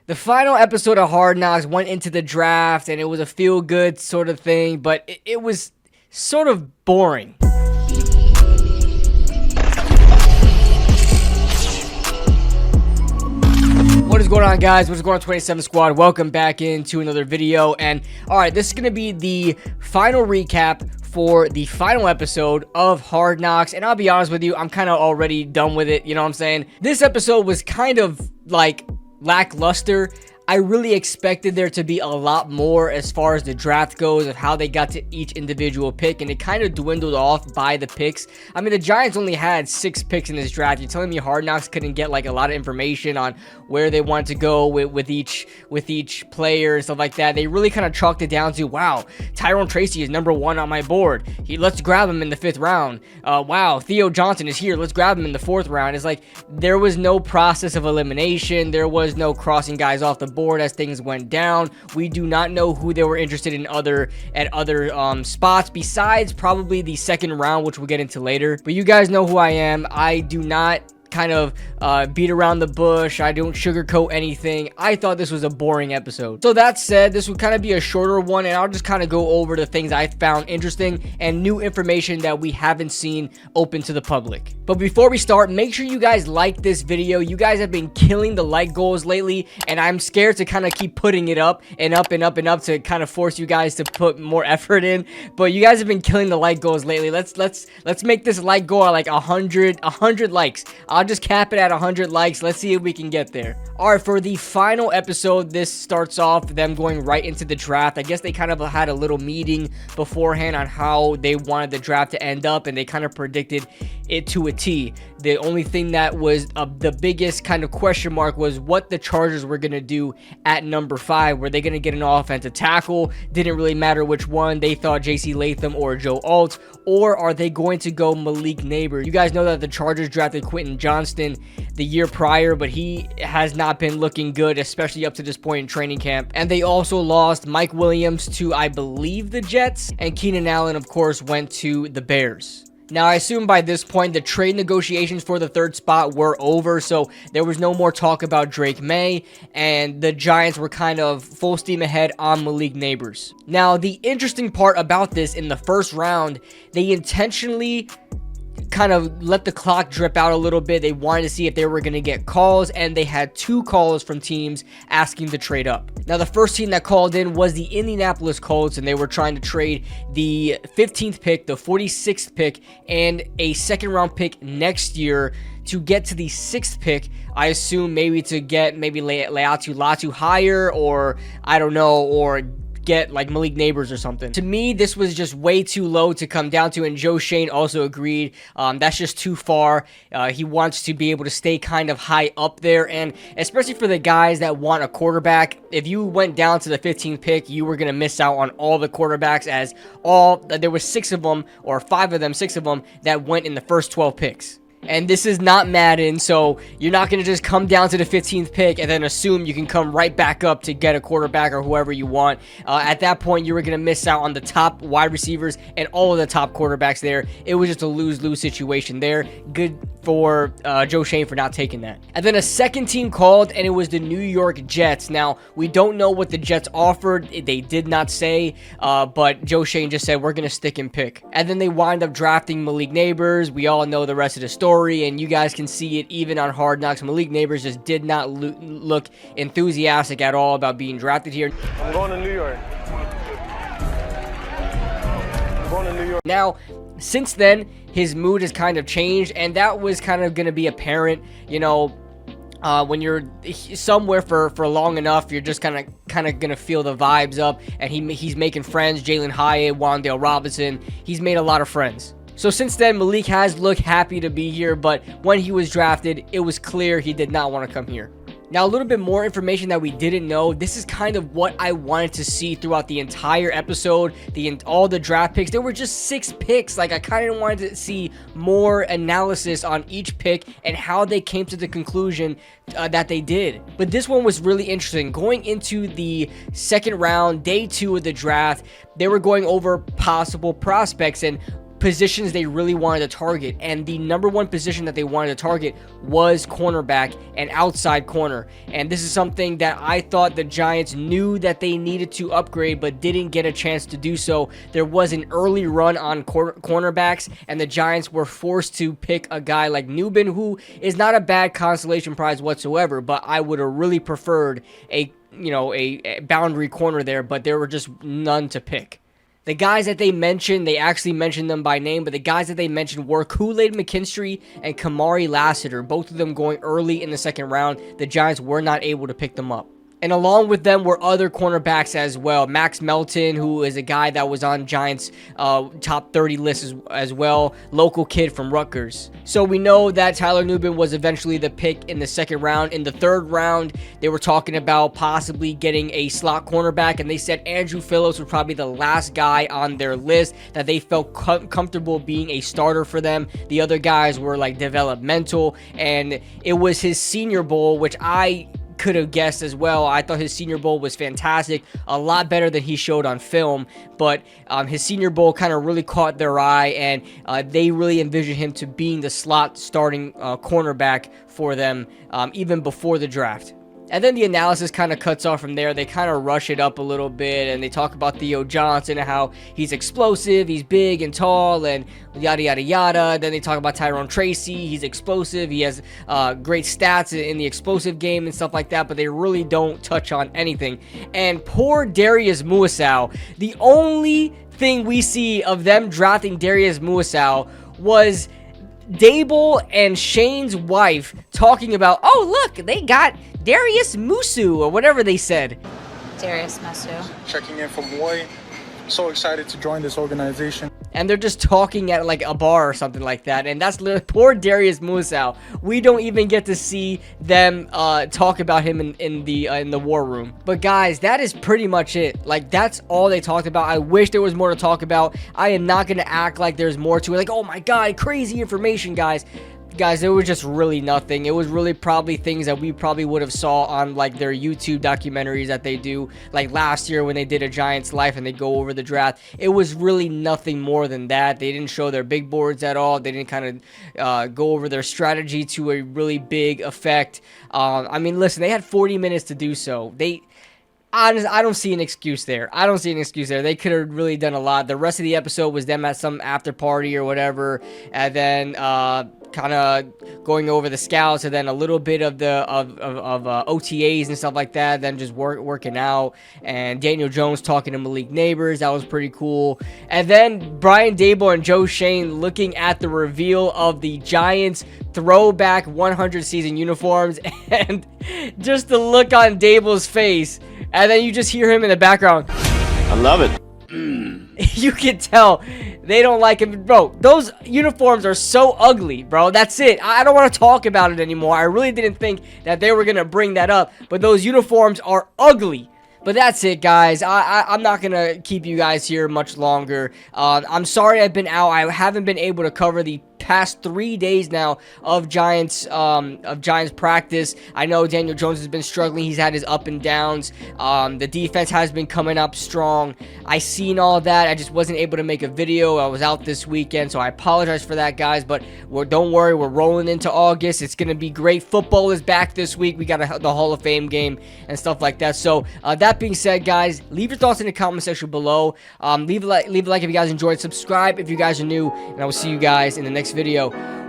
The final episode of Hard Knocks went into the draft, and it was a feel-good sort of thing, but it was sort of boring. What is going on, guys? What's going on, 27 Squad? Welcome back into another video. And alright, this is going to be the final recap for the final episode of Hard Knocks. And I'll be honest with you, I'm kind of already done with it. You know what I'm saying? This episode was kind of like lackluster. I really expected there to be a lot more as far as the draft goes, of how they got to each individual pick, and it kind of dwindled off by the picks. I mean, the Giants only had 6 picks in this draft. You're telling me Hard Knocks couldn't get like a lot of information on where they wanted to go with each player and stuff like that? They really kind of chalked it down to, wow, Tyrone Tracy is number 1 on my board. Let's grab him in the 5th round. Wow, Theo Johnson is here. Let's grab him in the 4th round. It's like there was no process of elimination. There was no crossing guys off the board as things went down. We do not know who they were interested in other spots besides probably the 2nd round, which we'll get into later. But you guys know who I am. I do not kind of beat around the bush. I don't sugarcoat anything. I thought this was a boring episode. So that said, this would kind of be a shorter one, and I'll just kind of go over the things I found interesting and new information that we haven't seen open to the public. But before we start, make sure you guys like this video. You guys have been killing the like goals lately, and I'm scared to kind of keep putting it up and up and up and up to kind of force you guys to put more effort in. But you guys have been killing the like goals lately. Let's make this like goal at like 100 likes. I'll just cap it at 100 likes. Let's see if we can get there. Alright, for the final episode, this starts off them going right into the draft. I guess they kind of had a little meeting beforehand on how they wanted the draft to end up, and they kind of predicted it to a T. The only thing that was the biggest kind of question mark was what the Chargers were going to do at number 5. Were they going to get an offensive tackle? Didn't really matter which one. They thought J.C. Latham or Joe Alt. Or are they going to go Malik Neighbors? You guys know that the Chargers drafted Quentin Johnston the year prior, but he has not been looking good, especially up to this point in training camp. And they also lost Mike Williams to, I believe, the Jets. And Keenan Allen, of course, went to the Bears. Now, I assume by this point, the trade negotiations for the 3rd spot were over, so there was no more talk about Drake May, and the Giants were kind of full steam ahead on Malik Neighbors. Now, the interesting part about this, in the 1st round, they intentionally kind of let the clock drip out a little bit. They wanted to see if they were going to get calls, and they had 2 calls from teams asking to trade up. Now, the first team that called in was the Indianapolis Colts, and they were trying to trade the 15th pick, the 46th pick, and a 2nd round pick next year to get to the 6th pick. I assume maybe to get Leatu Latu higher, or I don't know, or get like Malik Neighbors or something. To me, this was just way too low to come down to, and Joe Schoen also agreed. That's just too far. He wants to be able to stay kind of high up there, and especially for the guys that want a quarterback, if you went down to the 15th pick, you were going to miss out on all the quarterbacks, as there were 6 of them, or 5 of them, 6 of them, that went in the first 12 picks. And this is not Madden, so you're not going to just come down to the 15th pick and then assume you can come right back up to get a quarterback or whoever you want. At that point, you were going to miss out on the top wide receivers and all of the top quarterbacks there. It was just a lose-lose situation there. Good for Joe Schoen for not taking that. And then a 2nd team called, and it was the New York Jets. Now, we don't know what the Jets offered. They did not say, but Joe Schoen just said, we're going to stick and pick. And then they wind up drafting Malik Neighbors. We all know the rest of the story, and you guys can see it even on Hard Knocks. Malik Neighbors just did not look enthusiastic at all about being drafted here. I'm going to New York. I'm going to New York. Now, since then, his mood has kind of changed, and that was kind of going to be apparent, you know, when you're somewhere for long enough, you're just kind of going to feel the vibes up, and he's making friends. Jalen Hyatt, Wan'Dale Robinson, he's made a lot of friends. So since then, Malik has looked happy to be here, but when he was drafted, it was clear he did not want to come here. Now, a little bit more information that we didn't know. This is kind of what I wanted to see throughout the entire episode, all the draft picks. There were just 6 picks. Like, I kind of wanted to see more analysis on each pick and how they came to the conclusion that they did. But this one was really interesting. Going into the 2nd round, day 2 of the draft, they were going over possible prospects, and positions they really wanted to target, and the number one position that they wanted to target was cornerback and outside corner. And this is something that I thought the Giants knew that they needed to upgrade but didn't get a chance to do so. There was an early run on cornerbacks, and the Giants were forced to pick a guy like Nubin, who is not a bad consolation prize whatsoever, but I would have really preferred a boundary corner there, but there were just none to pick. The guys that they mentioned, they actually mentioned them by name, but the guys that they mentioned were Kool-Aid McKinstry and Kamari Lassiter, both of them going early in the second round. The Giants were not able to pick them up. And along with them were other cornerbacks as well. Max Melton, who is a guy that was on Giants' top 30 list as well. Local kid from Rutgers. So we know that Tyler Nubin was eventually the pick in the second round. In the third round, they were talking about possibly getting a slot cornerback. And they said Andrew Phillips was probably the last guy on their list that they felt comfortable being a starter for them. The other guys were like developmental. And it was his Senior Bowl, which I could have guessed as well. I thought his Senior Bowl was fantastic, a lot better than he showed on film, but his Senior Bowl kind of really caught their eye, and they really envisioned him to being the slot starting cornerback for them even before the draft. And then the analysis kind of cuts off from there. They kind of rush it up a little bit, and they talk about Theo Johnson and how he's explosive, he's big and tall, and yada, yada, yada. Then they talk about Tyrone Tracy. He's explosive. He has great stats in the explosive game and stuff like that, but they really don't touch on anything. And poor Darius Muasau, the only thing we see of them drafting Darius Muasau was Dable and Shane's wife talking about, oh, look, they got Darius Musu, or whatever they said. Darius Musu. Checking in from Hawaii. So excited to join this organization. And they're just talking at like a bar or something like that. And that's literally poor Darius Muasau. We don't even get to see them talk about him in the war room. But guys, that is pretty much it. Like, that's all they talked about. I wish there was more to talk about. I am not going to act like there's more to it. Like, oh my God, crazy information, guys. Guys, it was just really nothing. It was really probably things that we probably would have saw on like their YouTube documentaries that they do, like last year when they did a Giants life and they go over the draft. It was really nothing more than that. They didn't show their big boards at all. They didn't kind of go over their strategy to a really big effect. I mean, listen, they had 40 minutes to do so. I don't see an excuse there. They could have really done a lot. The rest of the episode was them at some after party or whatever, and then kind of going over the scouts, and then a little bit of the OTAs and stuff like that. Then just working out, and Daniel Jones talking to Malik Neighbors. That was pretty cool. And then Brian Dable and Joe Schoen looking at the reveal of the Giants throwback 100 season uniforms, and just the look on Dable's face. And then you just hear him in the background. I love it. You can tell they don't like him. Bro, those uniforms are so ugly, bro. That's it. I don't want to talk about it anymore. I really didn't think that they were going to bring that up. But those uniforms are ugly. But that's it, guys. I'm not going to keep you guys here much longer. I'm sorry I've been out. I haven't been able to cover the past 3 days now of Giants practice. I know Daniel Jones has been struggling. He's had his up and downs. The defense has been coming up strong. I seen all that. I just wasn't able to make a video. I was out this weekend, so I apologize for that, guys. But don't worry, we're rolling into August. It's going to be great. Football is back this week. We got the Hall of Fame game and stuff like that. So that being said, guys, leave your thoughts in the comment section below. Leave a like if you guys enjoyed. Subscribe if you guys are new, and I will see you guys in the next video.